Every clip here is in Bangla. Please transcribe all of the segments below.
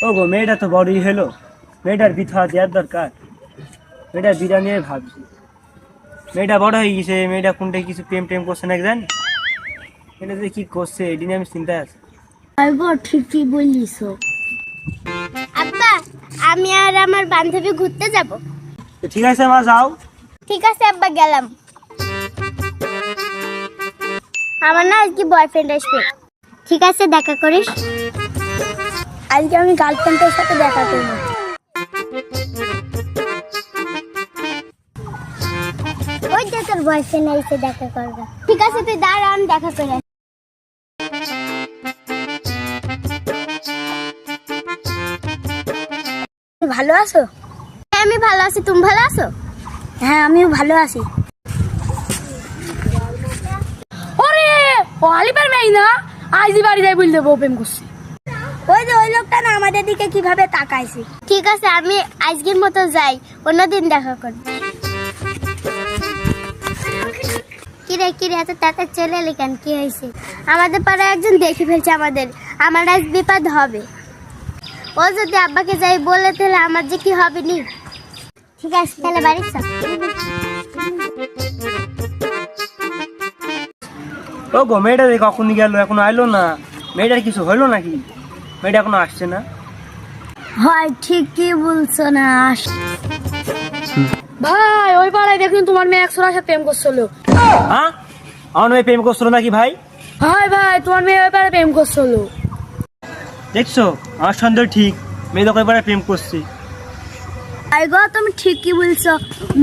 ও গো, মেয়েটা তো বড়ই হলো, মেয়েটার বিধবা দেওয়ার দরকার। মেয়েটার বিড়া নিয়ে ভাবছি। মেয়েটা বড় হয়ে গেছে, মেয়েটা কোনটা কিছু প্রেম টেম করছে না জানি। এটা যে কি করছে এটি নিয়ে আমি চিন্তায় আছি। ঠিকই বলিস। আব্বা, আমি আর আমার বান্ধবী ঘুরতে যাব। তো ঠিক আছে মা, যাও। ঠিক আছে আব্বা, গেলাম। আমার না আজকে বয়ফ্রেন্ড আসবে। ঠিক আছে, দেখা করিস। আজকে আমি গার্লফ্রেন্ডের সাথে দেখা করব। ওই যে তোর বয়ফ্রেন্ড এসে দেখা করবে। ঠিক আছে, তুই দাঁড়া, আমি দেখা করে আসি। ভালো আছো? হ্যাঁ, আমি ভালো আছি। তুমি ভালো আছো? হ্যাঁ, আমিও ভালো আছি। ওরে, ও আলিপের মেয়ে না, আইজি বাড়ি যাই বলতে প্রেম করছি। ওই যে ওই লোকটা না আমাদের দিকে কিভাবে তাকাইছে। ঠিক আছে, আমি আজকের মতো যাই, অন্যদিন দেখা করব। কিরে এত তাড়াতাড়ি চলে এলি কেন? কি হয়েছে? আমাদের পাড়ায় একজন দেখে ফেলছে আমার আজ বিপদ হবে। ও যদি আব্বাকে যাই বলে তাহলে আমার যে কি হবে নি। ঠিক আছে, তাহলে বাড়ি চল। ও গো, মেয়েটা যে কখন গেল, এখনো আইলো না। মেয়েটার কিছু হইলো নাকি? মেয়েটা এখনো আসছে না। হয়, ঠিকই বলছো না। ভাই, ওই পাড়ায় দেখুন তোমার মেয়ে একশোর সাথে প্রেম করছিল। হ্যাঁ, আমার মেয়ে প্রেম করছিল নাকি ভাই? ভাই, তোমার মেয়ে ওই পাড়ায় প্রেম করছিল। দেখছো, আমার সন্দেহ ঠিক, মেয়ে তো কয়বার প্রেম করছি। গো, তুমি ঠিকই বলছো।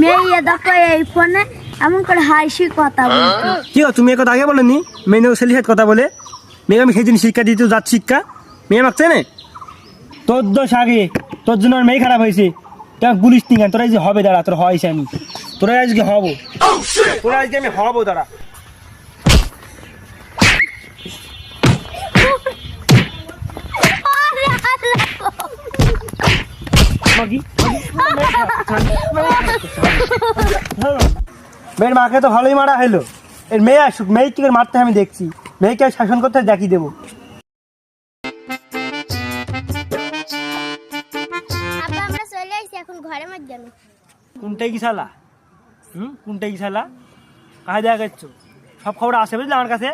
মেয়ে দেখো এই ফোনে এমন করে হাসি কথা বলতো। কি গো, তুমি এ কথা আগে বলেনি? মেয়ে ছেলের সাথে কথা বলে মেয়ে আমি সেই দিন শিক্ষা দিতে যাচ্ছি, শিক্ষা মেয়ে মাগছে না। তোর দোষ আগে, তোর জন্য আমার মেয়ে খারাপ হয়েছে। তোর পুলিশ নিকান, তোরা যে হবে দাঁড়া, তোর হয়েছে আমি, তোরা আজকে হবো, তোরা আজকে আমি হবো দাঁড়া। মেয়ের মাকে তো ভালোই মারা হলো, এর মেয়ে আসুক, মেয়ে কি করে মারতে হয় আমি দেখছি, মেয়েকে শাসন করতে দেখিয়ে দেবো। আব্বা, আমরা চলে আসছি, এখন ঘরে মত যাবো। কোনটাই কি শালা? কোনটাই কি শালা? কাজে দেখা করছো? সব খবর আসে বুঝলে আমার কাছে,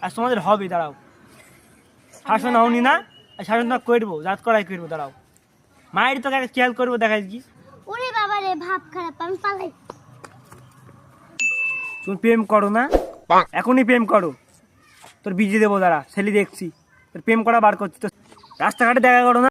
আর তোমাদের হবে দাঁড়াও। শাসন হওনি না, শাসন তো করবো, জাত করাই করবো, দাঁড়াও। মায়ের তো খেয়াল করবো, দেখা কি। ওরে বাবা রে, ভাব খারাপ, আমি পালাই। তুমি প্রেম করো না? এখনই প্রেম করো, তোর বিজে দেবো দাঁড়া, ছেলে দেখছি তোর প্রেম করা বার করছি। তো রাস্তাঘাটে দেখা করো না।